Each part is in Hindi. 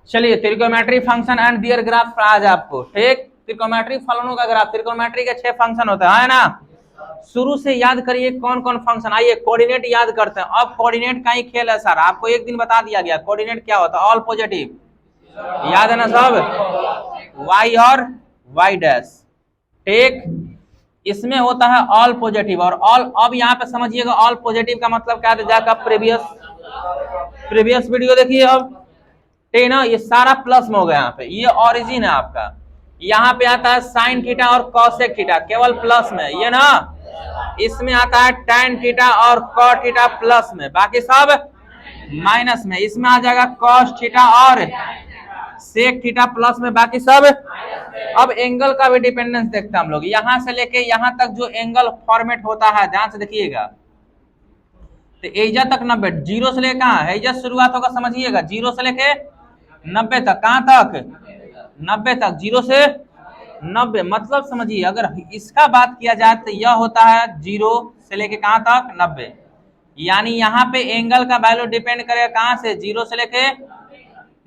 चलिए त्रिकोमेट्री फंक्शन एंड दियर ग्राफ आज आपको, ठीक। त्रिकोमेट्री फलनों का ग्राफ, त्रिकोमेट्री के 6 फंक्शन होते हैं, है ना। शुरू से याद करिए कौन कौन फंक्शन। आइए कोऑर्डिनेट याद करते हैं। अब कोऑर्डिनेट का ही खेल है सर, आपको एक दिन बता दिया गया कोऑर्डिनेट क्या होता है। ऑल पॉजिटिव, याद है ना सब, वाई और वाई डैश, ठीक। इसमें होता है ऑल पॉजिटिव और ऑल। अब यहाँ पे समझिएगा ऑल पॉजिटिव का मतलब क्या है, जाकर प्रीवियस वीडियो देखिए। अब ठीक ना, ये सारा प्लस में हो गया। यहाँ पे ये ओरिजिन है आपका। यहाँ पे आता है साइन थीटा और कॉसेक थीटा केवल प्लस में, ये ना। इसमें आता है टैन थीटा और कॉट थीटा प्लस में, बाकी सब माइनस में। इसमें आ जाएगा कॉस थीटा और सेक थीटा प्लस में, बाकी सब। अब एंगल का भी डिपेंडेंस देखते हैं हम लोग। यहां से लेके यहां तक जो एंगल फॉर्मेट होता है, ध्यान से देखिएगा। तो एजा तक 90, जीरो से लेकर कहां है, एजा शुरुआत होगा, समझिएगा। जीरो से लेके 90 तक, कहां तक 90 तक, जीरो से 90। मतलब समझिए, अगर इसका बात किया जाए तो यह होता है जीरो से लेके कहां तक 90। यानी यहाँ पे एंगल का वैल्यू डिपेंड करेगा कहां से, जीरो से लेके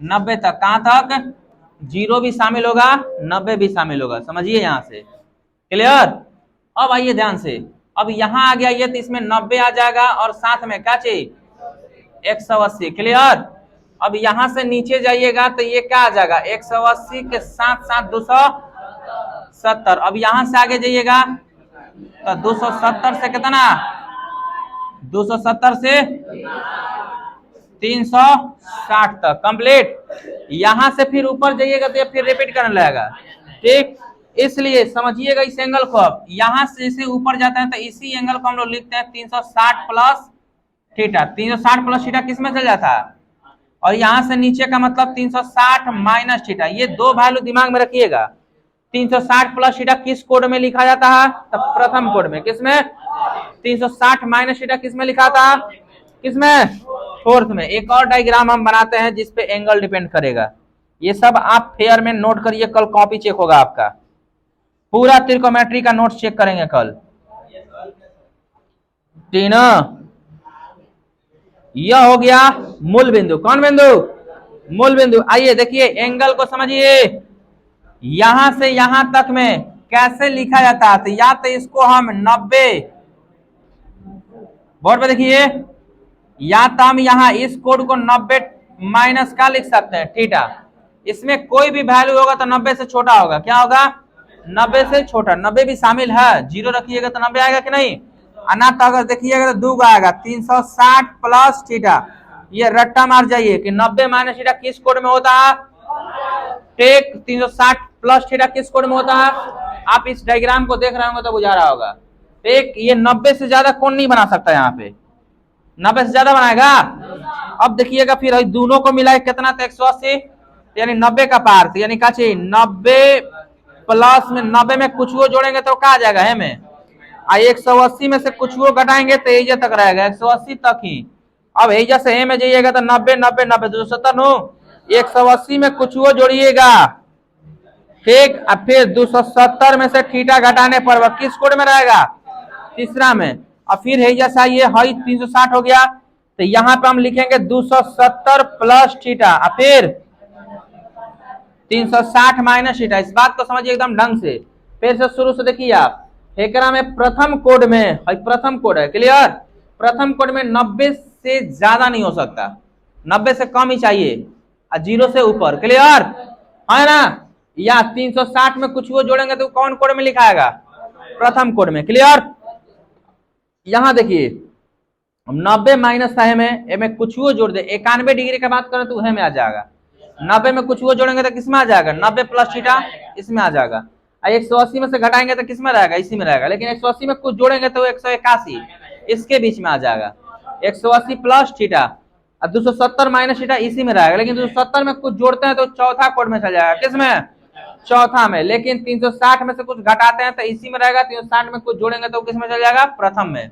90 तक। कहां तक, जीरो भी शामिल होगा 90 भी शामिल होगा, समझिए यहाँ से, क्लियर। अब आइए ध्यान से, अब यहाँ आ गया ये, तो इसमें 90 आ जाएगा और साथ में क्या चाहिए 180, क्लियर। अब यहाँ से नीचे जाइएगा तो ये क्या आ जाएगा 180 के साथ साथ 270। अब यहाँ से आगे जाइएगा तो 270 से कितना, 270 से 360 तक कंप्लीट। यहां से फिर ऊपर जाइएगा तो ये फिर रिपीट करने लगेगा, ठीक। इसलिए समझिएगा इस एंगल को। अब यहां से जैसे ऊपर जाता है तो इसी एंगल को हम लोग लिखते हैं 360 प्लस थीटा। 360 प्लस थीटा किस में चल जाता है, और यहां से नीचे का मतलब 360 माइनस थीटा। ये दो वैल्यू दिमाग में रखिएगा। 360 प्लस थीटा किस कोड में लिखा जाता है, तो प्रथम कोड में। किसमें, 360 माइनस थीटा किसमें लिखा था, किसमें, फोर्थ में। एक और डायग्राम हम बनाते हैं जिसपे एंगल डिपेंड करेगा। ये सब आप फेयर में नोट करिए, कल कॉपी चेक होगा आपका। पूरा त्रिकोमेट्री का नोट चेक करेंगे कल, ठीक ना। यह हो गया मूल बिंदु। कौन बिंदु, मूल बिंदु। आइए देखिए एंगल को समझिए। यहां से यहां तक में कैसे लिखा जाता है, तो या तो इसको हम 90, बोर्ड पे देखिए, या तो हम यहाँ इस कोड को 90 माइनस का लिख सकते हैं थीटा। इसमें कोई भी वैल्यू होगा तो 90 से छोटा होगा। क्या होगा, 90 से छोटा। 90 भी शामिल है, जीरो रखिएगा तो 90 आएगा कि नहीं, अना तो अगर देखिएगा तो 2 आएगा। 360 प्लस थीटा, ये रट्टा मार जाइए कि 90 माइनस थीटा किस कोड में होता है, ठीक। 360 प्लस थीटा किस कोड में होता है, आप इस डायग्राम को देख रहे होंगे तो बुझा रहा होगा, ठीक। ये 90 से ज्यादा कौन नहीं बना सकता, यहाँ पे 90 से ज्यादा बनाएगा। अब देखिएगा फिर दोनों को मिलाए कितना, तो 180, यानी 90 का पार, यानी क्या चाहिए 90 प्लस में 90 में कुछ वो जोड़ेंगे तो क्या आ जाएगा है में, 180 में से कुछ वो घटाएंगे तो एजा तक रहेगा 180 तक ही। अब एजा से में जाइएगा तो 90 90 90 270 नो, 180 में कुछ वो जोड़िएगा, ठीक। अब फिर 270 में से थीटा घटाने पर वह किस कोड में रहेगा, तीसरा में। और फिर है जैसा ये हाई 360 हो गया, तो यहां पे हम लिखेंगे 270 प्लस थीटा, और फिर 360 माइनस थीटा। इस बात को समझिए एकदम ढंग से। फिर से शुरू से देखिए आप, एकरा में प्रथम कोड में, प्रथम कोड है, क्लियर। प्रथम कोड में 90 से ज्यादा नहीं हो सकता, 90 से कम ही चाहिए, और 0 से ऊपर, क्लियर है ना। या 360 में कुछ वो जोड़ेंगे तो कौन कोड में लिखाएगा, प्रथम कोड में, क्लियर। यहां देखिए 90 माइनस है में कुछ वो जोड़ दे, 91 डिग्री की बात करें तो वह में आ जाएगा। 90 में कुछ वो जोड़ेंगे तो किसमें आ जाएगा, 90 प्लस थीटा इसमें आ जाएगा। 180 में से घटाएंगे तो किसमें रहेगा, इसी में रहेगा। लेकिन 180 में कुछ जोड़ेंगे तो 181 इसके बीच में आ जाएगा। 180 प्लस थीटा और 270 माइनस थीटा इसी में रहेगा। लेकिन 270 में कुछ जोड़ते हैं तो चौथा कोड में चल जाएगा, किसमें, चौथा में। लेकिन 360 में से कुछ घटाते हैं तो इसी में रहेगा। 360 में कुछ जोड़ेंगे तो किसमें चल जाएगा, प्रथम में।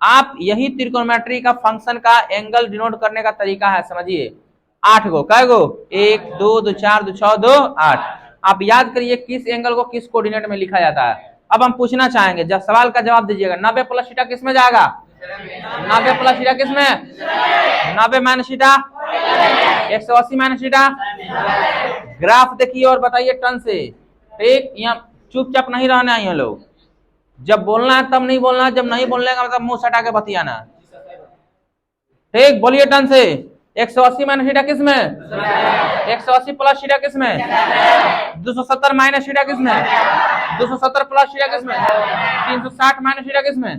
आप यही त्रिकोणमिति का फंक्शन का एंगल डिनोट करने का तरीका है, समझिए। 8 गो, कै गो, 1 2 2 4 2 6 2 8। आप याद करिए किस एंगल को किस कोऑर्डिनेट में लिखा जाता है। अब हम पूछना चाहेंगे, जब सवाल का जवाब दीजिएगा। 90 प्लस थीटा किसमें जाएगा, 90 प्लस थीटा किसमें, 90 minus theta 180 minus theta. Graph देखिए और बताइए टन से। ठीक, यहाँ चुपचाप नहीं रहना है लोग, जब बोलना है तब नहीं बोलना, जब नहीं बोलने का मतलब मुंह सटा के बतियाना। ठीक, बोलिए टन से। 180 माइनस थीटा किस में? 180 प्लस थीटा किस में? 270 माइनस थीटा किस में? 270 प्लस थीटा किस में? 360 माइनस थीटा किस में?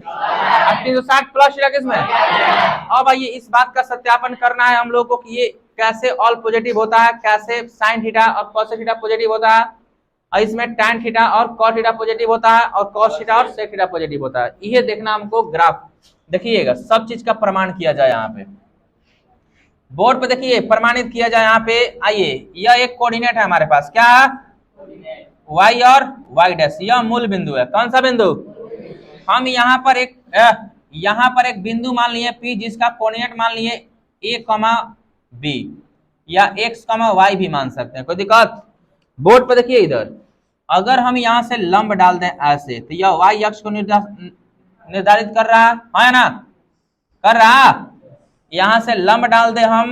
360 प्लस थीटा किस में? अब आइए इस बात का सत्यापन करना है हम लोग को कि ये कैसे ऑल पॉजिटिव होता है, कैसे साइन थीटा और कॉस थीटा पॉजिटिव होता है, और इसमें टैन थीटा और कॉस थीटा पॉजिटिव होता है, और कॉस थीटा और सेक थीटा पॉजिटिव होता है। ये देखना हमको ग्राफ। देखिएगा सब चीज का प्रमाण किया जाए यहाँ पे बोर्ड पे, देखिए प्रमाणित किया जाए यहाँ पे। आइए, यह एक कोऑर्डिनेट है हमारे पास, क्या y और y डैश, यह मूल बिंदु है। कौन सा बिंदु? हम यहाँ पर एक बिंदु मान लिए P, जिसका कोऑर्डिनेट मान लिए a, b या x, y भी मान सकते हैं, कोई दिक्कत? बोर्ड पे देखिए इधर, अगर हम यहाँ से लंब डाल दें ऐसे, तो यह y अक्ष को निर्धारित कर रहा है ना? कर रहा। यहां से लंब डाल दे हम,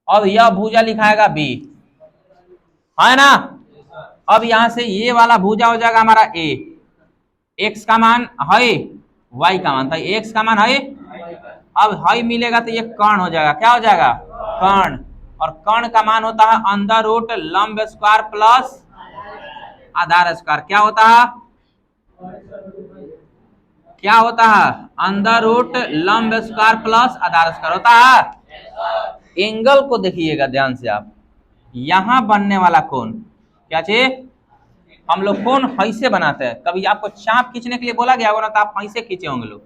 अब यह भुजा लिखाएगा b, है ना? अब यहां से ये वाला भुजा हो जाएगा हमारा a, x का मान है, y का मान था, x का मान है, अब है मिलेगा तो ये कर्ण हो जाएगा। क्या हो जाएगा? कर्ण। और कर्ण का मान होता है अंडर रूट लंब स्क्वायर प्लस आधार स्क्वायर। क्या होता है? क्या होता है? अंडर रूट लंब स्क्वायर प्लस आधार स्क्वायर होता है। एंगल को देखिएगा ध्यान से आप, यहां बनने वाला कोण क्या चीज? हम लोग कोण ऐसे बनाते हैं। कभी आपको चाप खींचने के लिए बोला गया होगा ना, तो आप ऐसे खींचे होंगे लोग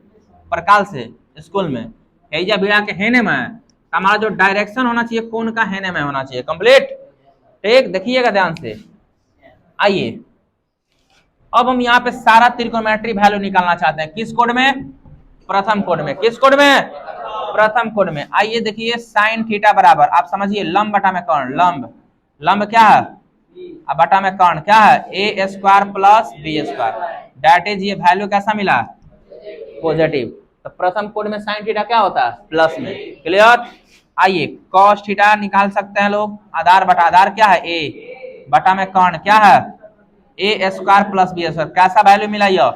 प्रकाल से स्कूल में, हैजा भिड़ा के हेने में। हमारा जो डायरेक्शन होना चाहिए कोण का, हेने में होना चाहिए। कंप्लीट। ठीक, देखिएगा ध्यान से। आइए अब हम यहाँ पे सारा त्रिकोणमिति वैल्यू निकालना चाहते हैं। किस कोड में? प्रथम कोड में। किस कोड में? प्रथम कोड में। आइए देखिए, साइन थीटा बराबर, आप समझिए, लंब बटा में कर्ण। लंब क्या है? अब बटा में कर्ण क्या है? A square plus B square, that is, ये वैल्यू कैसा मिला? पॉजिटिव। तो प्रथम कोड में साइन थीटा क्या होता है? प्लस में। क्लियर? आइए कॉस थीटा निकाल सकते हैं लोग, आधार बटा आधार क्या है? ए, बटा में कर्ण क्या है? A square plus B square. कैसा वैल्यू मिला? यह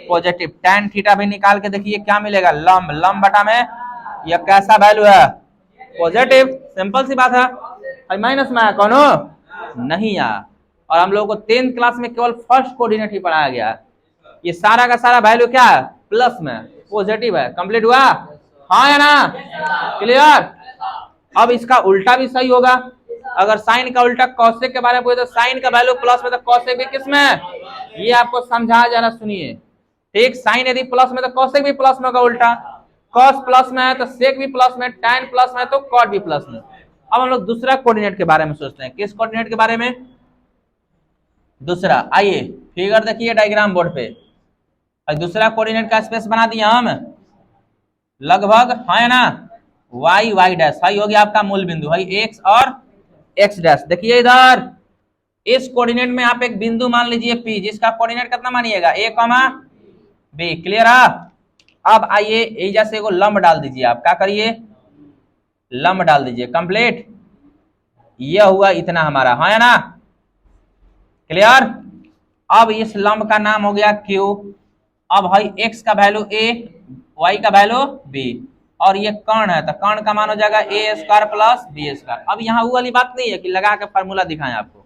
पॉजिटिव। टैन थीटा भी निकाल के देखिए क्या मिलेगा? लंब बटा में यह कैसा वैल्यू है? पॉजिटिव। सिंपल सी बात है। माइनस में आया कौन नहीं आया। और हम लोगों को 10th क्लास में केवल फर्स्ट कोऑर्डिनेट ही पढ़ाया गया है। ये सारा का सारा वैल्यू क्या है? प्लस में, पॉजिटिव है। कंप्लीट हुआ? हाँ या ना? क्लियर? अब इसका उल्टा भी सही होगा। अगर साइन का उल्टा कॉसेक के बारे में पूछे तो साइन का वैल्यू प्लस में, तो कॉसेक भी किस में? ये आपको समझाया जा रहा, सुनिए। ठीक, साइन यदि प्लस में तो कॉसेक भी प्लस में होगा उल्टा, कॉस प्लस में है तो सेक भी प्लस में, टैन प्लस में है तो कॉट भी प्लस में। अब हम लोग दूसरा कोऑर्डिनेट के बारे में सोचते हैं। किस कोऑर्डिनेट के बारे में? दूसरा। आइए फिगर देखिए डायग्राम बोर्ड पे। दूसरा कोऑर्डिनेट का स्पेस बना दिया हम लगभग, है ना? y डैश हाई हो गया आपका मूल बिंदु, है x और x डैश। देखिए इधर इस कोऑर्डिनेट में आप एक बिंदु मान लीजिए P, जिसका कोऑर्डिनेट कितना मानिएगा? a, b। क्लियर है? अब आइए एजा से एगो लंब डाल दीजिए। आप क्या करिए? लंब डाल दीजिए। कंप्लीट। यह हुआ इतना हमारा, है ना? क्लियर? अब इस लंब का नाम हो गया Q। अब है x का वैल्यू a, y का वैल्यू b, और ये कर्ण है तो कर्ण का मान हो जाएगा ए स्क्वायर प्लस बी स्क्वायर। अब यहाँ वो वाली बात नहीं है कि लगा के फार्मूला दिखाएं आपको,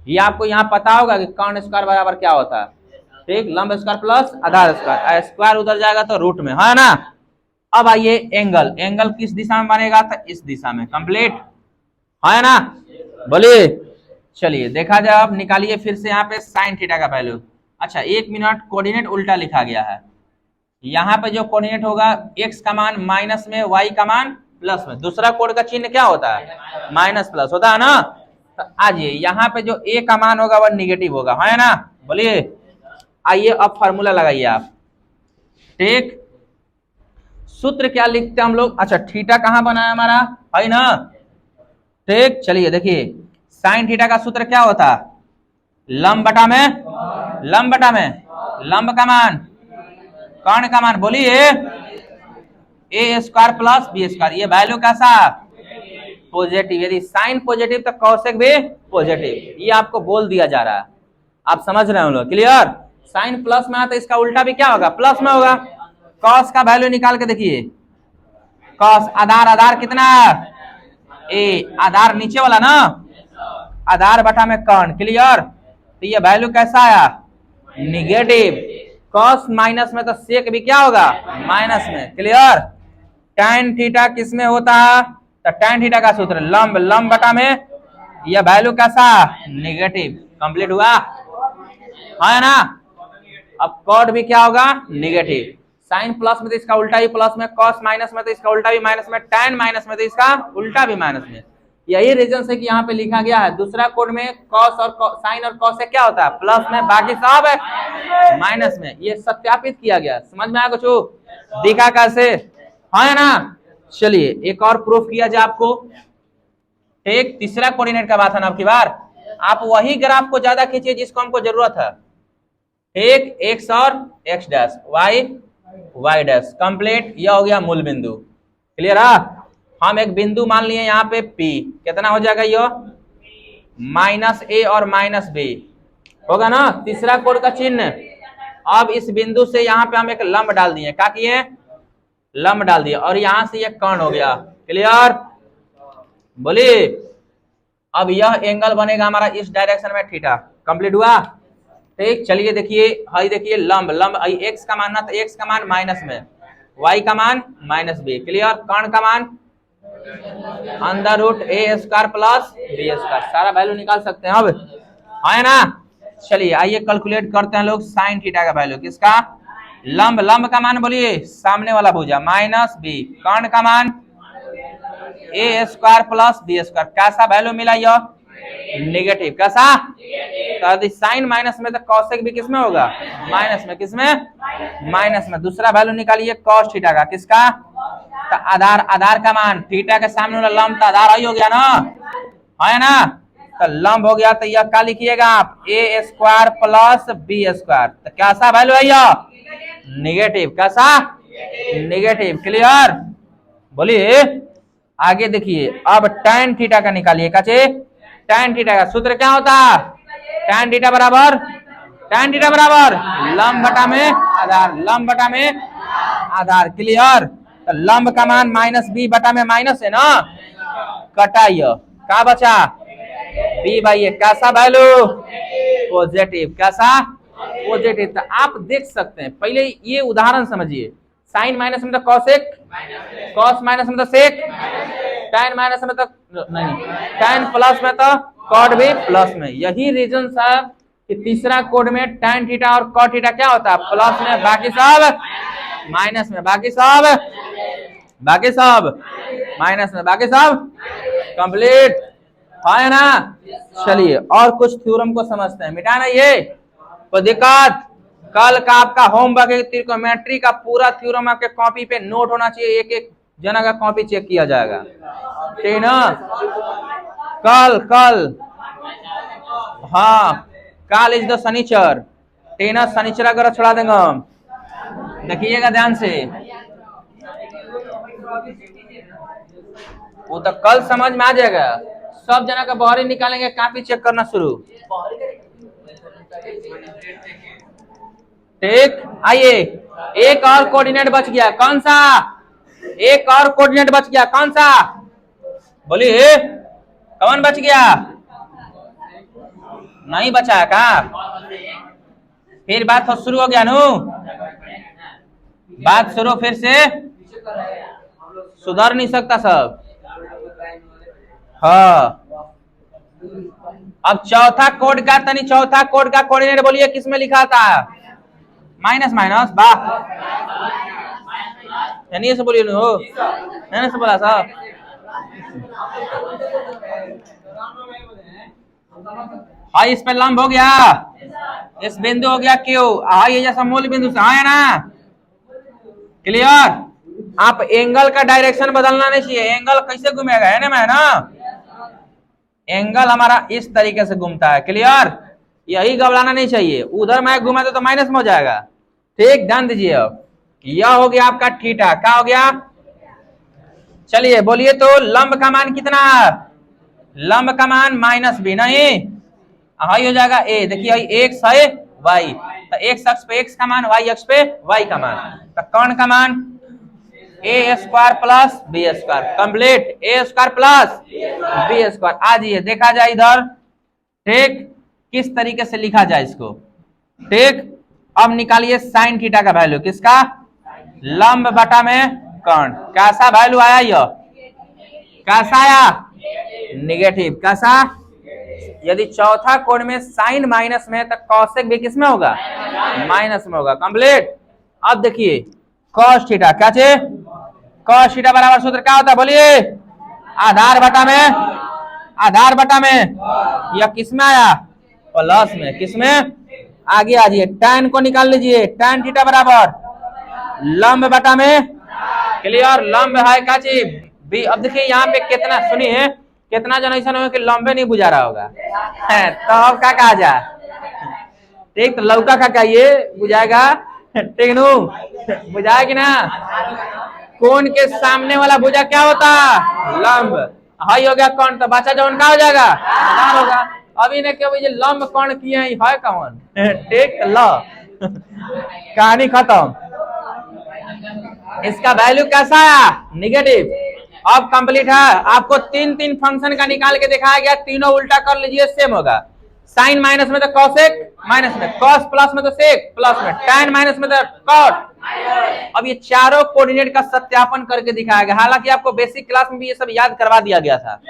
ये आपको यहाँ पता होगा कि कर्ण स्क्वायर बराबर क्या होता है। ठीक, लंब स्क्वायर प्लस आधार स्क्वायर, स्क्वायर उधर जाएगा तो रूट में, है ना? अब आइए एंगल किस दिशा में बनेगा? तो इस दिशा में। कंप्लीट, है ना? बोलिए। चलिए देखा जाए, अब निकालिए फिर से यहाँ पे साइन थीटा का वैल्यू। अच्छा 1 मिनट, कोऑर्डिनेट उल्टा लिखा गया है। यहाँ पे जो कोऑर्डिनेट होगा x का मान माइनस में, y का मान प्लस में। दूसरा कोड का चिन्ह क्या होता है? माइनस प्लस होता है ना? तो आइए यहाँ पे जो a का मान होगा वह निगेटिव होगा, है ना? बोलिए। आइए अब फार्मूला लगाइए आप। ठीक, सूत्र क्या लिखते हैं हम लोग? अच्छा थीटा कहाँ बना है हमारा, है ना? ठीक, चलिए देखिए, साइन थीटा का सूत्र क्या होता है? लंब बटा में, लंब का मान, कर्ण का मान, बोलिए, ए स्क्वायर प्लस बी स्क्वायर। ये वैल्यू कैसा? पॉजिटिव, यदि साइन पॉजिटिव तो कॉसेक भी पॉजिटिव, ये आपको बोल दिया जा रहा है, आप समझ रहे हो लोग, क्लियर। साइन प्लस में आता है, इसका उल्टा भी क्या होगा, प्लस में होगा। कॉस का वैल्यू निकाल के देखिए, कॉस आधार, आधार कितना ए, आधार नीचे वाला ना, आधार बटा में कर्ण, क्लियर। तो ये वैल्यू कैसा आया, निगेटिव। कॉस माइनस में तो सेक भी क्या होगा, माइनस में, क्लियर। tan थीटा किस में होता है, तो tan थीटा का सूत्र लंब, लंब बटा में यह वैल्यू कैसा, निगेटिव। कंप्लीट हुआ है ना। अब कॉट भी क्या होगा, निगेटिव। साइन प्लस में तो इसका उल्टा भी प्लस में, कॉस माइनस में तो इसका उल्टा भी माइनस में, tan माइनस में तो इसका उल्टा भी माइनस में। यही रीजन से कि यहाँ पे लिखा गया है, दूसरा कोड में कॉस और साइन और कॉस से क्या होता है, प्लस में, बाकी सब माइनस में। ये सत्यापित किया गया, समझ में आया कुछ, दिखा कैसे है ना। चलिए एक और प्रूफ किया जाए आपको। एक तीसरा कोऑर्डिनेट का बात है ना, आपकी बार आप वही ग्राफ को ज्यादा खींचिए जिसको हमको जरूरत है। एक एक्स और x dash, y y dash, complete. यह हो गया मूल बिंदु, क्लियर है। हम एक बिंदु मान लिए यहाँ पे P, कितना हो जाएगा यह, माइनस ए और माइनस बी होगा ना, तीसरा कोड का चिन्ह। अब इस बिंदु से यहाँ पे हम एक लंब डाल दिए, क्या किए, लंब डाल दिए, और यहां से ये कर्ण हो गया, क्लियर। बोलिए अब यह एंगल बनेगा हमारा इस डायरेक्शन में थीटा, कंप्लीट हुआ। ठीक, चलिए देखिए, हाई देखिए, लंब, लंब एक्स का मान ना, तो एक्स का मान माइनस में, वाई का मान माइनस बी, क्लियर। कर्ण का मान under root A square plus B square, सारा वैल्यू निकाल सकते हैं अब, है ना। चलिए आइए कैलकुलेट करते हैं लोग साइन थीटा का वैल्यू, किसका, लंब, लंब का मान बोलिए सामने वाला भुजा माइनस बी, कर्ण का मान A square plus B square, कैसा वैल्यू मिला यह, नेगेटिव, कैसा, तो साइन माइनस में तो कॉसेक भी किसमें होगा, माइनस में, किसमें, माइनस में। दूसरा वैल्यू निकालिए कॉस थीटा का, किसका, तो आधार, आधार का मान, थीटा के सामने वाला लंब तो आधार ही हो गया ना, है ना, तो लंब हो गया, तो यह क्या लिखिएगा आप, ए स्क्वायर प्लस बी स्क्वायर, तो कैसा वैल्यू है यह, नेगेटिव, कैसा, नेगेटिव, क्लियर। बोलिए आगे देखिए, अब tan थीटा का निकालिए, कैसे, tan थीटा का सूत्र क्या होता है, tan थीटा बराबर, tan थीटा बराबर लंब बटा में आधार, लंब बटा में आधार, क्लियर। तो लंब का मान माइनस बी बटा में माइनस है ना, कटाइए, क्या बचा, बी बाई ए, कैसा वैल्यू, पॉजिटिव, कैसा, पॉजिटिव। तो आप देख सकते हैं, पहले ये उदाहरण समझिए, साइन माइनस में तो कॉसेक, कॉस माइनस में तो सेक, tan माइनस में तो नहीं, tan प्लस में तो कॉट भी प्लस में। यही रीजन है कि तीसरा कोड में tan थीटा और कॉट थीटा क्या होता है, प्लस में, बाकी सब माइनस में, बाकी सब, बाकी सब माइनस में, बाकी सब कंप्लीट, है ना। चलिए और कुछ थ्योरम को समझते हैं, मिटाना ये कोई दिक्कत। कल का आपका होमवर्क है, त्रिकोमेट्री का पूरा थ्योरम आपके कॉपी पे नोट होना चाहिए, एक एक जना का कॉपी चेक किया जाएगा, ठीक ना। कल, कल, हाँ कल इज द शनिचर, ठीक ना, शनिचर अगर छोड़ा देंगे हम, देखिएगा ध्यान से, वो तो कल समझ में आ जाएगा। सब जना का बाहरी निकालेंगे, कॉपी चेक करना शुरू, ठीक। आइए एक और कोऑर्डिनेट बच गया, कौन सा, एक और कोऑर्डिनेट बच गया, कौन सा, बोलिए कौन बच गया, नहीं बचा है का, फिर बात तो शुरू हो गया नु, बात शुरू फिर से, सुधर नहीं सकता सब, हाँ। अब चौथा कोड का, तनी चौथा कोड का कोऑर्डिनेट बोलिए किसमें लिखा था, माइनस माइनस, वाह, यानी से बोलिए हो, मैंने से बोला साहब, हाँ इस पे लंब हो गया, इस बिंदु हो गया क्यू, हाँ ये जैसा मूल बिंदु से, हाँ है ना, क्लियर। आप एंगल का डायरेक्शन बदलना नहीं चाहिए, एंगल कैसे घूमेगा, है ना, मैं ना, एंगल हमारा इस तरीके से घूमता है, क्लियर। यही घबराना नहीं चाहिए, उधर मैं घुमा तो माइनस में हो जाएगा, ठीक, ध्यान दीजिए। अब यह हो गया आपका थीटा, क्या हो गया, चलिए बोलिए तो लंब का मान कितना, लंब का मान माइनस बी, नहीं हाई हो जाएगा ए। देखिए एक्स है वाई, तो एक्स अक्ष पे एक्स का मान, वाई अक्ष पे वाई का मान, तो कौन का मान A square plus B square, complete A square plus B square. आ जाइए देखा जाए इधर, ठीक किस तरीके से लिखा जाए इसको, ठीक। अब निकालिए साइन थीटा का वैल्यू, किसका, लंब बटा में कर्ण, कैसा वैल्यू आया, यह कैसा आया, निगेटिव, कैसा, यदि चौथा कोण में साइन माइनस में तो कॉसेक भी किस में होगा, माइनस में होगा, कंप्लीट। अब देखिए कॉस थीटा, क्या चाहिए, कॉस थीटा बराबर सूत्र क्या होता है, बोलिए, आधार बटा में, आधार बटा में, यह किस में आया, प्लस में, किस में, आगे आ जाइए tan को निकाल लीजिए, tan थीटा बराबर लंब बटा में, क्लियर, लंब है क्या चीज बी। अब देखिए यहाँ पे कितना, सुनिए कितना जन ऐसा नहीं हो कि लंबे नहीं बुझा रहा होगा है, तो अब क्या कहा जाए, ठीक, तो लौका का क्या ये बुझाएगा, ठीक नु, बुझाए कि ना, कोण के सामने वाला भुजा क्या होता, लंब, हाई हो गया कौन, तो बचा जो उनका हो जाएगा, आधार होगा। अभी ने क्या लंब कौन किए है कौन, ठीक, ल कहानी खत्म। इसका वैल्यू कैसा आया, निगेटिव। अब कंप्लीट है, आपको तीन तीन फंक्शन का निकाल के दिखाया गया, तीनों उल्टा कर लीजिए सेम होगा। साइन माइनस में तो कॉसेक, माइनस में कॉस, प्लस में तो सेक, प्लस में tan, माइनस में तो कॉट। अब ये चारों कोऑर्डिनेट का सत्यापन करके दिखाया गया, हालांकि आपको बेसिक क्लास में भी ये सब याद करवा दिया गया था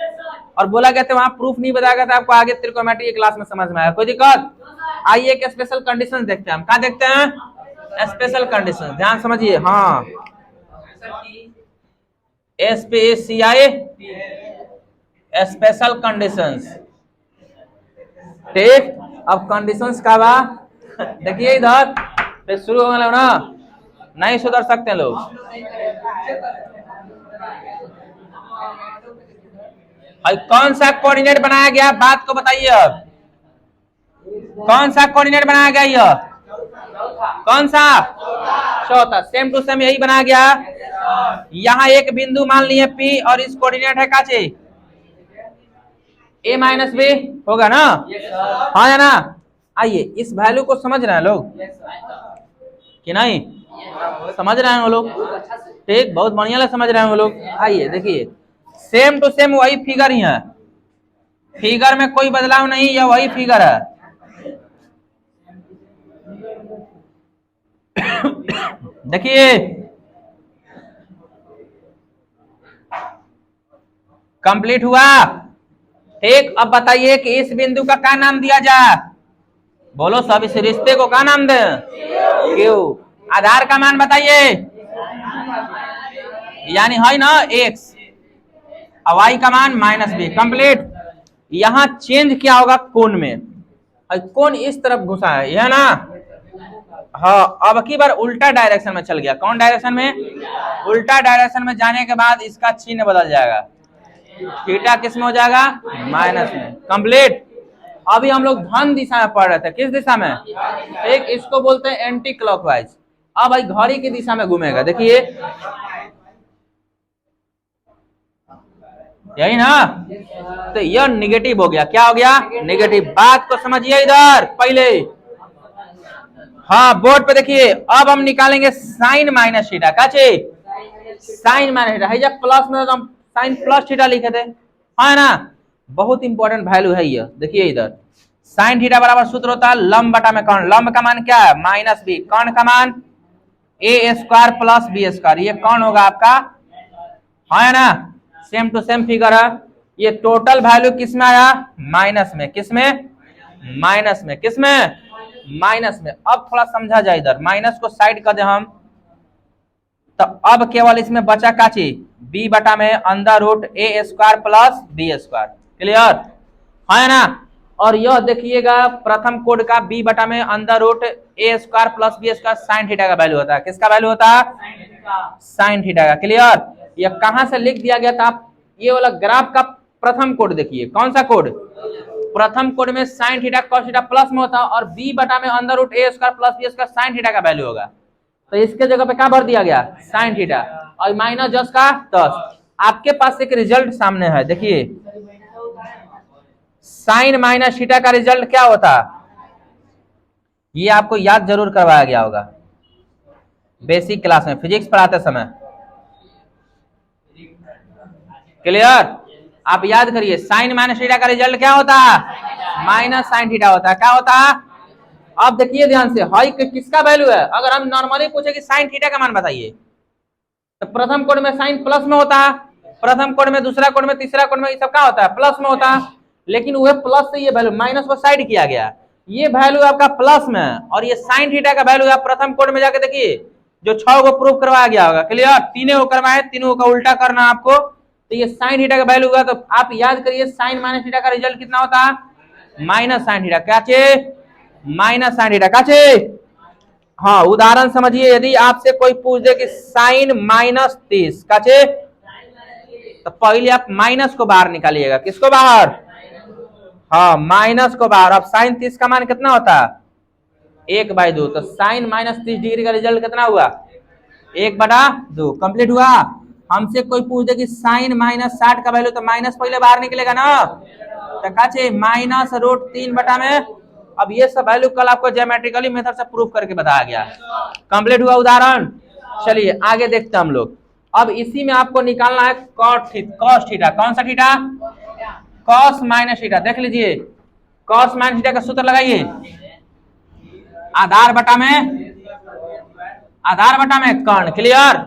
और बोला गया था वहां प्रूफ नहीं बताया गया था, आपको आगे त्रिकोणमिति की क्लास में समझ में आया, कोई दिक्कत। आइए एक स्पेशल कंडीशन देखते हैं हम, क्या देखते हैं, स्पेशल कंडीशन, ध्यान समझिए, हाँ SPCI स्पेशल कंडीशंस, ठीक। अब कंडीशंस का बा देखिए इधर फिर शुरू हो गया ना, नहीं सुधर सकते लोग। कौन सा कोऑर्डिनेट बनाया गया, बात को बताइए, अब कौन सा कोऑर्डिनेट बनाया गया, यह कौन सा, चौथा, सेम टू सेम यही बनाया गया। यहाँ एक बिंदु मान लिए P और इस कोऑर्डिनेट है काचे a माइनस बी, होगा ना, हाँ या ना। आइए इस वैल्यू को समझ रहे हैं लोग कि नहीं, समझ रहे हैं वो लोग, ठीक, बहुत बढ़िया समझ रहे हैं वो लोग। आइए देखिए सेम टू सेम वही फिगर ही है, फिगर में कोई बदलाव नहीं, यह वही फिगर है। देखिए कंप्लीट हुआ, ठीक। अब बताइए कि इस बिंदु का क्या नाम दिया जाए, बोलो सब, इस रिश्ते को क्या नाम दे, क्यों, आधार का मान बताइए, यानी है ना x, y का मान माइनस बी, कंप्लीट। यहाँ चेंज क्या होगा कोण में, कोण इस तरफ घुसा है, यह ना, हाँ अब की बार उल्टा डायरेक्शन में चल गया, कौन डायरेक्शन में, उल्टा डायरेक्शन में जाने के बाद इसका चिन्ह बदल जाएगा, थीटा किस में हो जाएगा, माइनस में, कंप्लीट। अभी हम लोग धन दिशा में पढ़ रहे थे, किस दिशा में, एक इसको बोलते हैं एंटी क्लॉकवाइज। अब भाई घड़ी की दिशा में घूमेगा, देखिए यही ना, तो यह निगेटिव हो गया, क्या हो गया, निगेटिव। बात को समझिए इधर पहले, हाँ बोर्ड पे देखिए। अब हम निकालेंगे साइन माइनस थीटा, क्या चाहिए, साइन माइनस थीटा है, जब प्लस में तो हम साइन प्लस थीटा लिखे थे, हाँ ना, बहुत इंपॉर्टेंट वैल्यू है ये। देखिए इधर साइन थीटा बराबर सूत्र होता है लंब बटा में कर्ण, लंब का मान क्या है, माइनस बी, कर्ण का मान A square plus B square, ये कौन होगा आपका, है ना, सेम टू सेम फिगर है। ये टोटल वैल्यू किस में आया, माइनस में, किस में, माइनस में, किस में, माइनस में। अब थोड़ा समझा जाए, इधर माइनस को साइड कर दे हम, तो अब केवल इसमें बचा का चीज, बी बटा में under root A square plus B square, clear है ना। और यह देखिएगा प्रथम कोड का बी बटा में under root A square plus B square sine theta का वैल्यू होता है, किसका वैल्यू होता है, साइन थीटा का, क्लियर। यह कहां से लिख दिया गया था, आप ये वाला ग्राफ का प्रथम कोड देखिए, कौन सा कोड, प्रथम कोड में sine theta cos theta plus में होता है और बी बटा में under root A square plus B square sine theta का वैल्यू होगा, तो इसके जगह पे क्या भर दिया गया, साइन थीटा, और माइनस 10 का 10। आपके पास एक रिजल्ट सामने है, देखिए साइन माइनस थीटा का रिजल्ट क्या होता, ये आपको याद जरूर करवाया गया होगा बेसिक क्लास में फिजिक्स पढ़ाते समय। क्लियर? आप याद करिए साइन माइनस थीटा का रिजल्ट क्या होता है, माइनस साइन थीटा होता है। क्या होता है? अब देखिए ध्यान से, हाई किसका वैल्यू है? अगर हम नॉर्मली पूछे कि साइन थीटा का मान बताइए, तो प्रथम कोण में साइन प्लस में होता है, प्रथम कोण में, दूसरा कोण में, तीसरा कोण में, ये सब क्या होता है, प्लस में होता है। लेकिन वह प्लस से ये वैल्यू माइनस को साइड किया गया, ये वैल्यू आपका प्लस में है, और ये साइन थीटा का वैल्यू आप प्रथम कोण में जाके देखिए, जो 6 को प्रूव करवाया गया होगा। क्लियर? तीनों को करवाए, तीनों का उल्टा करना आपको, तो ये साइन थीटा का वैल्यू हुआ। तो आप याद करिए साइन माइनस थीटा का रिजल्ट कितना होता है, माइनस साइन थीटा। क्या चे? Minus sine theta. क्या चे? हाँ, उदाहरण समझिए, यदि आपसे कोई पूछ दे कि साइन माइनस 30 का चे, तो पहले आप माइनस को बाहर निकालिएगा। किसको बाहर? हाँ, माइनस को बाहर। अब साइन 30 का मान कितना होता है, 1/2। तो साइन माइनस 30 डिग्री का रिजल्ट कितना हुआ, 1/2। कंप्लीट हुआ। हमसे कोई पूछ दे कि साइन माइनस 60 का वैल्यू, तो माइनस पहले बाहर निकलेगा ना, तो क्या चाहिए, माइनस √3 बटा में। अब ये सब वैल्यू कल आपको ज्योमेट्रिकली मेथड से प्रूफ करके बताया गया। कंप्लीट हुआ उदाहरण। चलिए आगे देखते हैं हम लोग। अब इसी में आपको निकालना है कॉस थीटा। कौन सा थीटा? Cos minus theta. देख लीजिए, कॉस माइनस थीटा का सूत्र लगाइए, आधार बटा में कर्ण। क्लियर?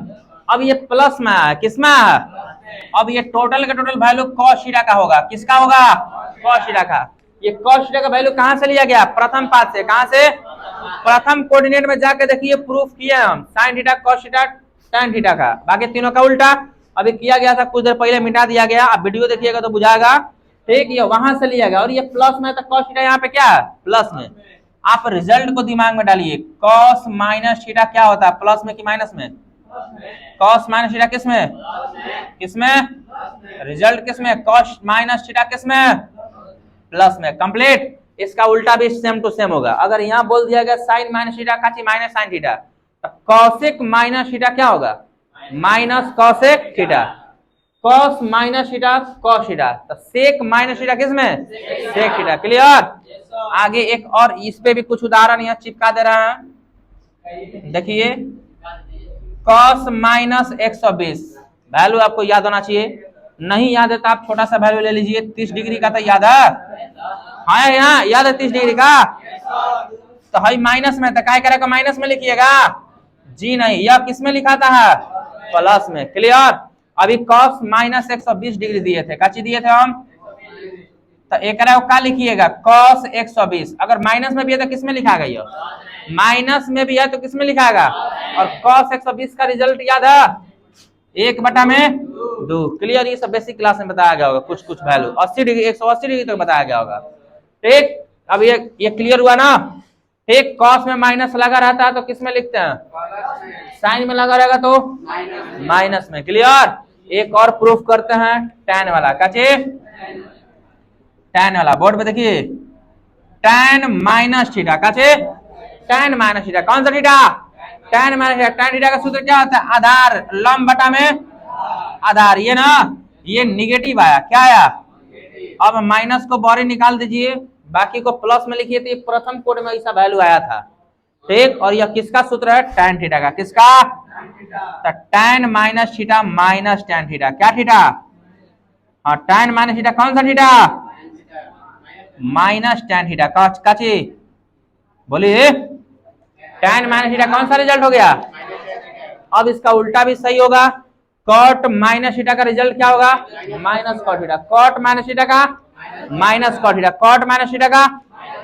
अब ये प्लस में है, किसमें है? अब ये टोटल का टोटल वैल्यू कॉस थीटा का होगा। किसका होगा? कॉस थीटा का। ये कॉस थीटा का वैल्यू कहां से लिया गया, प्रथम पाद से। कहां से? प्रथम कोऑर्डिनेट में जाके देखिए, प्रूफ किए हम sign theta, cos theta, tan theta का, बाकी तीनों का उल्टा अभी किया गया था, कुछ देर पहले मिटा दिया गया। आप वीडियो देखिएगा तो बुझाएगा। ठीक, ये वहां से लिया गया, और ये प्लस में, तो कॉस थीटा यहाँ पे क्या है, प्लस में। आप रिजल्ट को दिमाग में डालिए, कॉस माइनस थीटा क्या होता है, प्लस में कि माइनस में? कॉस माइनस थीटा किसमें? किसमें? रिजल्ट किसमें? कॉस माइनस थीटा किसमें? प्लस में। कंप्लीट। इसका उल्टा भी सेम टू सेम होगा। अगर यहाँ बोल दिया गया साइन माइनस थीटा का माइनस साइन थीटा, तो कॉसेक माइनस थीटा क्या होगा, minus cosec theta. Cos minus theta cos theta, तो सेक माइनस थीटा किसमें? Sec theta. क्लियर? आगे एक और इस पे भी कुछ उदाहरण यहाँ चिपका दे रहा है, देखिए कॉस माइनस 120 वैल्यू आपको याद होना चाहिए। नहीं याद है तो आप छोटा सा वैल्यू ले लीजिए, 30 डिग्री का तो याद है, हाँ यहाँ याद है 30 डिग्री का, तो हाई माइनस में, तो क्या करेगा, माइनस में लिखिएगा जी नहीं, यह किस में लिखाता है, प्लस में। क्लियर? अभी कॉस माइनस 120 डिग्री दिए थे, काची दिए थे हम, तो एक क्या लिखिएगा, कॉस 120। अगर माइनस में भी है तो किस में लिखा गया, माइनस में भी है तो किस में लिखाएगा, और कॉस 120 का रिजल्ट याद है 1/2। क्लियर? ये सब बेसिक क्लास में बताया गया होगा, कुछ कुछ वैल्यू 80 डिग्री 180 डिग्री तक बताया गया होगा। ठीक, अब ये क्लियर हुआ ना। ठीक, कॉस में माइनस लगा रहता है तो किस में लिखते हैं, साइन में लगा रहेगा तो माइनस में। क्लियर? एक और प्रूफ करते हैं tan वाला, काचे tan वाला, बोर्ड पे देखिए tan माइनस थीटा, काचे tan माइनस थीटा। कौन सा theta, tan minus theta. tan theta का सूत्र क्या होता है, आधार लंब बटा में आधार। ये ना, ये निगेटिव आया, क्या आया, अब माइनस को बाहर निकाल दीजिए, बाकी को प्लस में लिखिए, तो ये प्रथम कोड में ऐसा वैल्यू आया था। ठीक, और यह किसका सूत्र है, tan थीटा का। किसका, तो tan minus theta minus tan theta. क्या थीटा, हाँ tan माइनस थीटा। कौन सा थीटा, माइनस tan थीटा। काची बोलिए, tan माइनस थीटा कौन सा रिजल्ट हो गया। अब इसका उल्टा भी सही होगा, कॉट माइनस थीटा का रिजल्ट क्या होगा, minus cot theta. Cot minus theta का minus cot theta, cot minus theta का।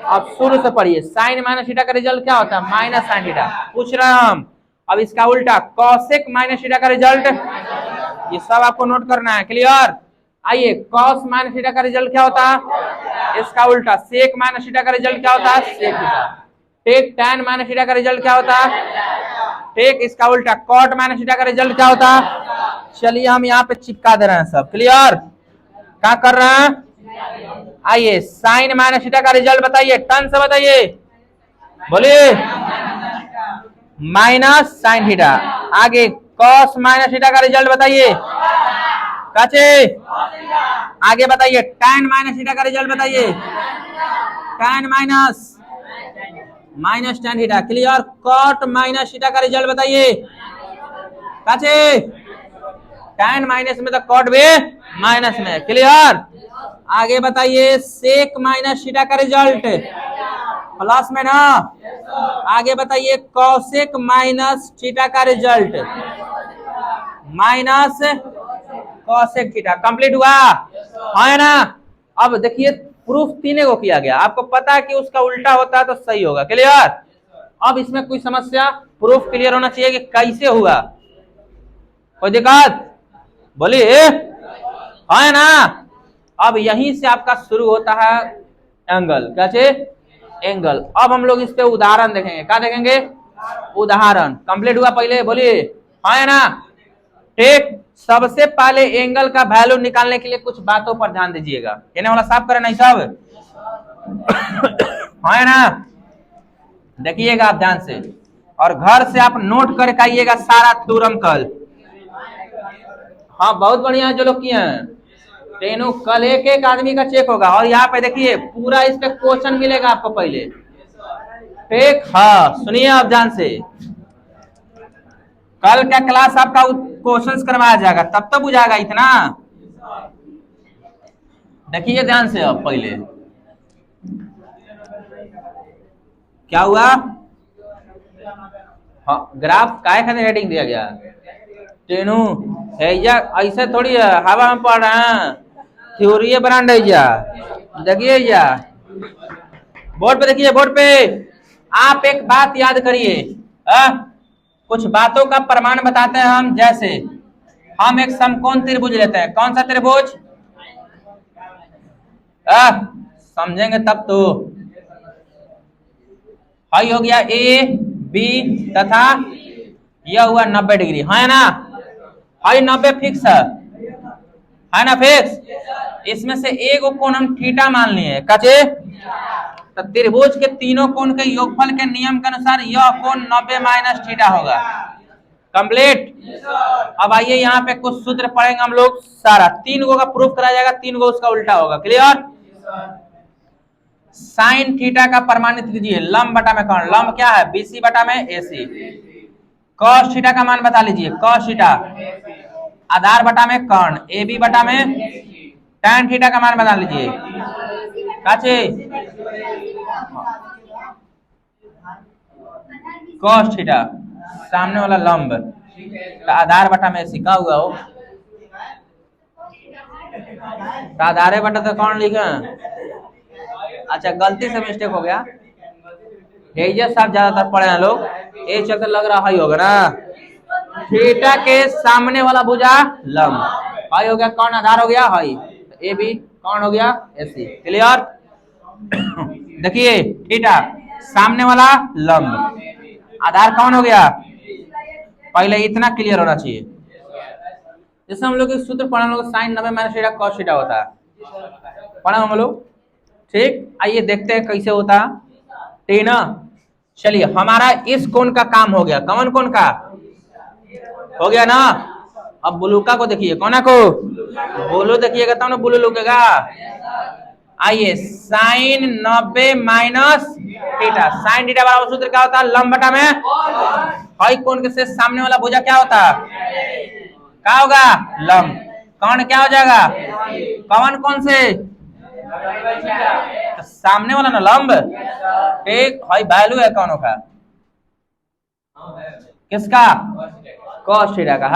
अब शुरू से पढ़िए, साइन माइनस थीटा का रिजल्ट क्या होता है, माइनस साइन थीटा। पूछ रहे हैं हम। अब इसका उल्टा कॉसेक माइनस थीटा का रिजल्ट, ये सब आपको नोट करना है। क्लियर? आइए, कॉस माइनस थीटा का रिजल्ट क्या होता है, इसका उल्टा सेक माइनस थीटा का रिजल्ट क्या होता है, सेक थीटा। ठीक, tan माइनस थीटा का रिजल्ट क्या होता है, ठीक, इसका उल्टा कॉट माइनस थीटा का रिजल्ट क्या होता है। चलिए हम यहाँ पे चिपका दे रहे हैं सब। क्लियर? क्या कर रहे हैं, आइए साइन माइनस थीटा का रिजल्ट बताइए, टन से बताइए, बोलिए माइनस साइन थीटा। आगे कॉस माइनस थीटा का रिजल्ट बताइए, काचे आगे बताइए, tan माइनस थीटा का रिजल्ट बताइए, tan minus tan theta. Clear. cot minus theta का रिजल्ट बताइए, काचे tan माइनस में तो cot भी माइनस में। क्लियर। आगे बताइए, sec माइनस थीटा का रिजल्ट प्लस में ना। आगे बताइए, cosec माइनस थीटा का result minus cosec theta. Complete हुआ है ना। अब देखिए, प्रूफ तीनों को किया गया, आपको पता है कि उसका उल्टा होता है तो सही होगा। क्लियर। अब इसमें कोई समस्या, प्रूफ क्लियर होना चाहिए कि कैसे हुआ, कोई दिक्कत बोलिए, है ना। अब यहीं से आपका शुरू होता है एंगल, क्या चीज, एंगल। अब हम लोग इस पे उदाहरण देखेंगे, क्या देखेंगे, उदाहरण। कंप्लीट हुआ पहले बोलिए, है ना। ठीक। सबसे पहले एंगल का वैल्यू निकालने के लिए कुछ बातों पर ध्यान दीजिएगा। कहने वाला साफ करें नहीं सब, है ना। देखिएगा आप ध्यान से, और घर से आप नोट करके आइएगा सारा थ्योरम कल। हाँ बहुत बढ़िया जो लोग किए हैं, तीनों कल एक एक आदमी का चेक होगा। और यहाँ पे देखिए पूरा इस पे क्वेश्चन मिलेगा आपको पहले। ठीक। हाँ सुनिए आप ध्यान से, कल क्या क्लास आपका क्वेश्चंस करवाया जाएगा, तब तो बुझाएगा इतना। देखिए ध्यान से, अब पहले क्या हुआ। हाँ ग्राफ काय खाने हेडिंग दिया गया, टेनू हैजा ऐसे थोड़ी है, हवा में पड़ रहा है, थ्योरी ब्रांड है जा। देखिए जा बोर्ड पे, देखिए बोर्ड पे। आप एक बात याद करिए, कुछ बातों का प्रमाण बताते हैं हम। जैसे हम एक समकोण त्रिभुज लेते हैं, कौन सा त्रिभुज, समझेंगे तब तो। हाई हो गया ए बी तथा यह हुआ 90 डिग्री, है ना। हाई 90 फिक्स है ना, फिक्स। इसमें से एक कोण हम थीटा मान लिए, कचे। तो त्रिभुज के तीनों कोण के योगफल के नियम के अनुसार यह कोण 90 माइनस थीटा होगा। कंप्लीट। अब आइए यहाँ पे कुछ सूत्र पढ़ेंगे हम लोग, सारा 3 गो का प्रूफ कराया जाएगा, 3 गो उसका उल्टा होगा। क्लियर। साइन थीटा का प्रमाणित लीजिए, लंब बटा में कौन, लंब क्या है, बीसी बटा में एसी। कॉस थीटा का मान बता लीजिए, कॉस थीटा आधार बटा में कर्ण, ए बी बटा में tan थीटा का मान बता लीजिए, काचे कॉस थीटा सामने वाला लंब का आधार बटा में सीखा हुआ हो, तो आधारे बटा तो कौन लिखा। अच्छा गलती से मिस्टेक हो गया, साहब ज्यादातर पढ़े हैं लोग, ये चलते लग रहा हाई होगा ना। थीटा के सामने वाला भुजा लंब, हाई हो गया, कौन आधार हो गया हाई, ए बी कौन हो गया एसी। क्लियर। देखिए थीटा सामने वाला लंब, आधार कौन हो गया, पहले इतना क्लियर होना चाहिए। जैसे हम लोग सूत्र पढ़ा, हम लोग sine 90 minus theta cos theta होता है, पढ़ा हम लोग। ठीक। आइए देखते हैं कैसे होता है ना। चलिए हमारा इस कोण का काम हो गया, कौन कोण का हो गया ना। अब बुलूका को देखिए, कौन को बोलो देखिएगा तब ना बुलू लुकेगा। आइए sine 90 minus theta, sine theta बराबर सूत्र क्या होता है, लंब बटा में हाई कोण के से सामने वाला भुजा क्या होता है, क्या होगा लंब, कौन क्या हो जाएगा, कौन कौन से तो सामने वाला ना लंब। ठीक। हाई वैल्यू है कौन का, किसका, कॉस थीटा का।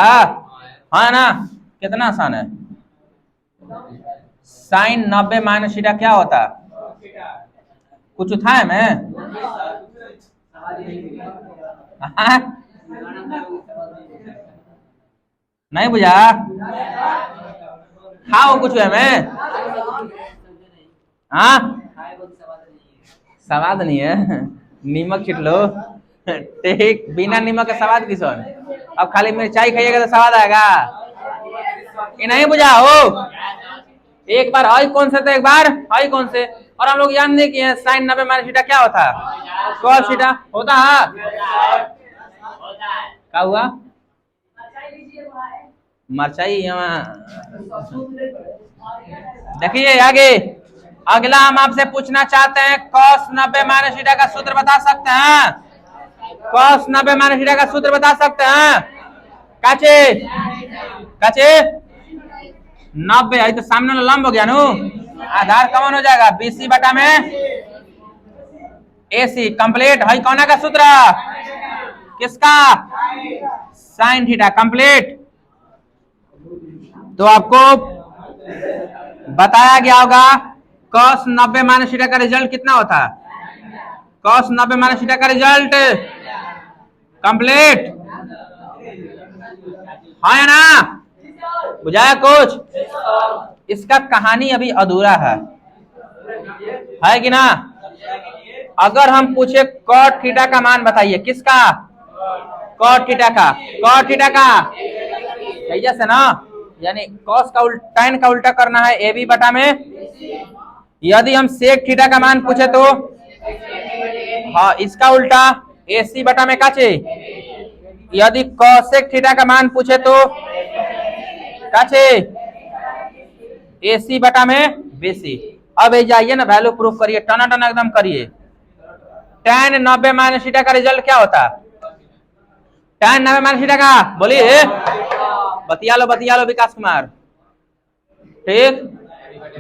है ना। कितना आसान है। साइन 90 माइनस थीटा क्या होता, कुछ था मैं नहीं बुझा, खाओ कुछ है मैं, हाँ स्वाद नहीं है, नीमक छिट लो। ठीक। बिना नीमक का स्वाद किस, अब खाली मिर्चाई खाइएगा तो स्वाद आएगा, ये नहीं बुझा हो। एक बार हाई कौन से, तो एक बार हाई कौन से। और हम लोग याद नहीं किए साइन 90 माइनस थीटा क्या होता है, कॉस थीटा होता है। क्या हुआ, मरचाई देखिए आगे। अगला हम आपसे पूछना चाहते हैं cos 90 माइनस थीटा का सूत्र बता सकते हैं? cos 90 माइनस थीटा का सूत्र बता सकते हैं? काचे काचे 90 आई तो सामने लंब हो गया नु, आधार कौन हो जाएगा? BC बटा में AC कंप्लीट। है कौन का सूत्र? किसका? Sine theta complete. तो आपको बताया गया होगा cos 90 माइनस थीटा का रिजल्ट कितना होता है? cos 90 माइनस थीटा का रिजल्ट कंप्लीट है ना? बुझाया कुछ? इसका कहानी अभी अधूरा है कि ना? अगर हम पूछे cot थीटा का मान बताइए, किसका? cot थीटा का। cot थीटा का जैसे ना, यानी cos का tan का उल्टा करना है AB बटा में। यदि हम sec थीटा का मान पूछे तो हाँ इसका उल्टा AC बटा में काचे। यदि cosec थीटा का मान पूछे तो काचे AC बटा में BC। अब जाइए ना, वैल्यू प्रूफ करिए, टना टना एकदम करिए। tan 90 माइनस थीटा का रिजल्ट क्या होता? tan 90 माइनस थीटा का बोलिए। बतिया लो विकास कुमार, ठीक?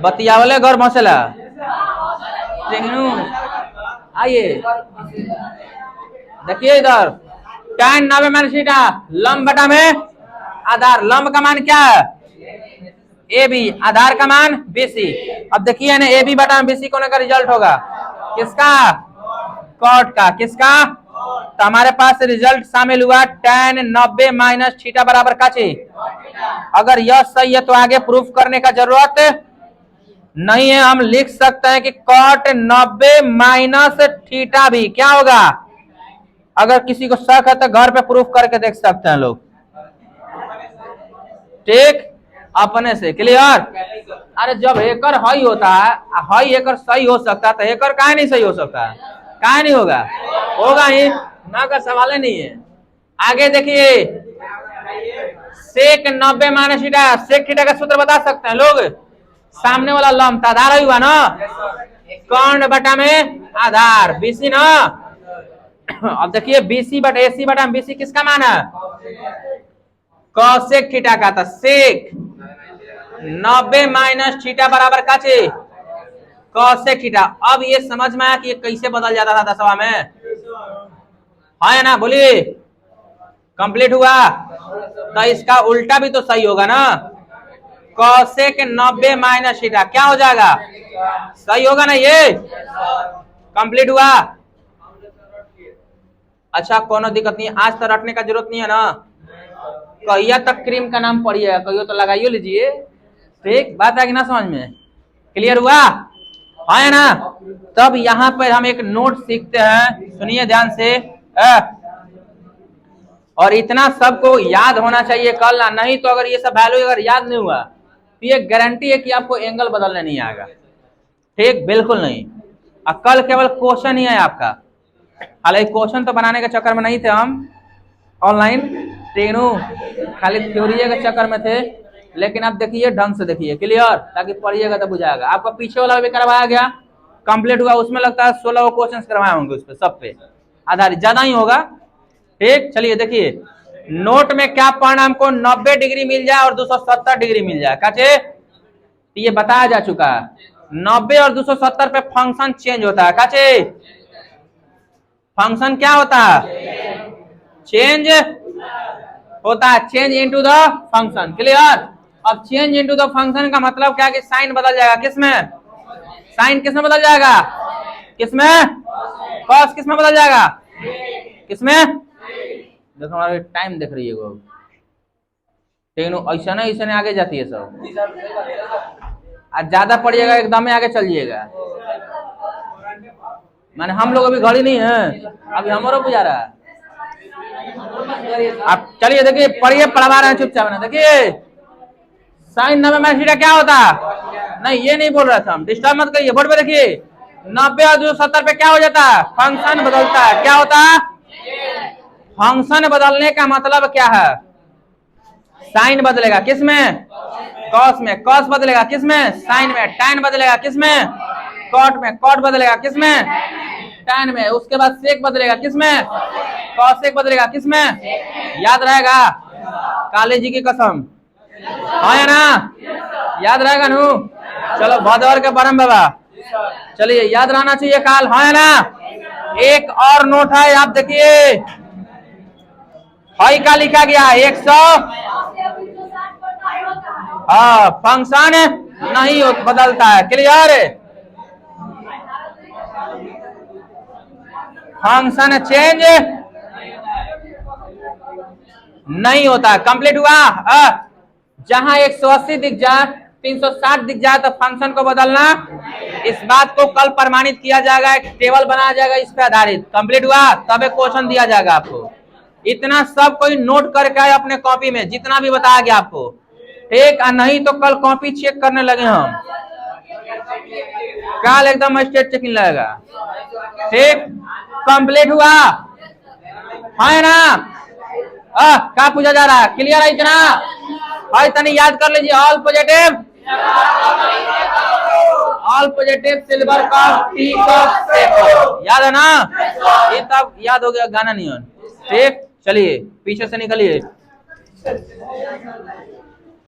बतियावले गौर मौसला आइए देखिए इधर। tan 90 माइनस थीटा लंब बटा में आधार। लंब का मान क्या है? AB, आधार का मान BC। अब देखिए ना AB बटा में BC कोने का रिजल्ट होगा? किसका? cot का। किसका? तो हमारे पास रिजल्ट शामिल हुआ tan 90 माइनस थीटा बराबर काचे। अगर यह सही है तो आगे प्रूफ करने का जरूरत नहीं है। हम लिख सकते हैं कि cot 90 माइनस थीटा भी क्या होगा? अगर किसी को शक है तो घर पे प्रूफ करके देख सकते हैं लोग, ठीक? अपने से क्लियर। अरे जब हेकर हाई होता है, हाई हेकर सही हो सकता है तो हेकर काहे नहीं सही हो सकता है? काहे नहीं होगा? होगा ही ना, का सवाल ही नहीं है। आगे देखिए sec 90 minus theta. sec theta का सूत्र बता सकते हैं लोग? सामने वाला लंब आधार हुआ ना, कर्ण बटा में आधार BC ना। अब देखिए BC बटा AC बटा BC किसका मान है? cosec थीटा का। था sec 90 माइनस थीटा बराबर काचे cosec थीटा। अब ये समझ में आया कि ये कैसे बदल जाता था दसवां में, है ना? बोलिए कंप्लीट हुआ तो इसका उल्टा भी तो सही होगा ना। cosec 90 माइनस थीटा क्या हो जाएगा? सही होगा ना? ये कंप्लीट हुआ। अच्छा कोनो दिक्कत नहीं, आज तो रटने का जरूरत नहीं है ना। कहिया तक क्रीम का नाम पढ़िएगा, कहियो तो लगाइयो लीजिए, ठीक? बात आएगी ना समझ में? क्लियर हुआ है ना? तब यहाँ पर हम एक नोट सीखते हैं, सुनिए ध्यान से। और इतना सबको याद होना चाहिए कल ना, नहीं तो अगर ये सब वैल्यू अगर याद नहीं हुआ तो ये गारंटी है कि आपको एंगल बदलने नहीं आएगा, ठीक? बिल्कुल नहीं। और कल केवल क्वेश्चन ही है आपका। हालांकि क्वेश्चन तो बनाने के चक्कर में नहीं थे हम, ऑनलाइन ट्रेनों खाली थ्योरी के चक्कर में थे। लेकिन आप देखिए ढंग से देखिए, क्लियर, ताकि पढ़िएगा तो बुझाएगा। आपका पीछे वाला भी करवाया गया, कंप्लीट हुआ, उसमें लगता है 16 क्वेश्चन करवाए होंगे, उस पे सब पे आधारित ज्यादा ही होगा, ठीक? चलिए देखिए नोट में क्या पढ़ना हमको, 90 डिग्री मिल जाए और 270 डिग्री मिल जाए काचे, ये बताया जा चुका है। 90 और 270 पे फंक्शन चेंज होता है काचे। फंक्शन क्या होता है? चेंज होता है, change into the function, clear. अब चेंज इनटू द फंक्शन का मतलब क्या कि साइन बदल जाएगा। किसमें? साइन किसमें बदल जाएगा? किसमें? कॉस किसमें बदल जाएगा? किसमें? देखो हमारा टाइम देख रही है, ऐसा नहीं ऐसा नहीं आगे जाती है सब। आज ज्यादा पढ़िएगा एकदम आगे चलिएगा। माने हम लोग अभी घड़ी नहीं है, अभी हमारा बुझा रहा है। आप चलिए देखिए पढ़िए, पढ़वा रहे हैं चुपचाप ना। देखिए साइन 90 माइनस थीटा क्या होता है? नहीं ये नहीं बोल रहा था हम, डिस्टर्ब मत करिए। बोर्ड पे देखिए 90 और 270 पे क्या हो जाता है? फंक्शन बदलता है। क्या होता है? फंक्शन बदलने का मतलब क्या है? साइन बदलेगा किसमें? कॉस में। कॉस बदलेगा किसमें? साइन में। टैन बदलेगा किसमें? कॉट में। कॉट बदलेगा किसमें? टैन में। उसके बाद सेक बदलेगा किसमें? कॉसेक बदलेगा किसमें? याद रहेगा? काली जी की कसम, हाँ या ना? याद रहेगा नू? चलो भदौर के परम बाबा, चलिए याद रहना चाहिए काल, हाँ या ना? एक और नोट है, आप देखिए हाई का लिखा गया 100। हाँ, फंक्शन नहीं बदलता है, क्लियर? फंक्शन चेंज नहीं होता। कंप्लीट हुआ? जहां 180 दिख जाए, 360 दिख जाए तो फंक्शन को बदलना। इस बात को कल प्रमाणित किया जाएगा, एक टेबल बनाया जाएगा इस पे आधारित। कंप्लीट हुआ? तब एक क्वेश्चन दिया जाएगा आपको। इतना सब कोई नोट करके आए अपने कॉपी में, जितना भी बताया गया आपको, ठीक? नहीं तो कल कॉपी चेक करने लगे हम, कल एकदम स्टेट चेकिंग लगेगा, ठीक? कंप्लीट हुआ, है ना? क्या पूछा जा रहा है? क्लियर है इतना? भाई तनी याद कर लीजिए, all positive, all positive silver cup tea cup सेक, याद है ना? ये तब याद हो गया, गाना नहीं है, ठीक? चलिए पीछे से निकलिए।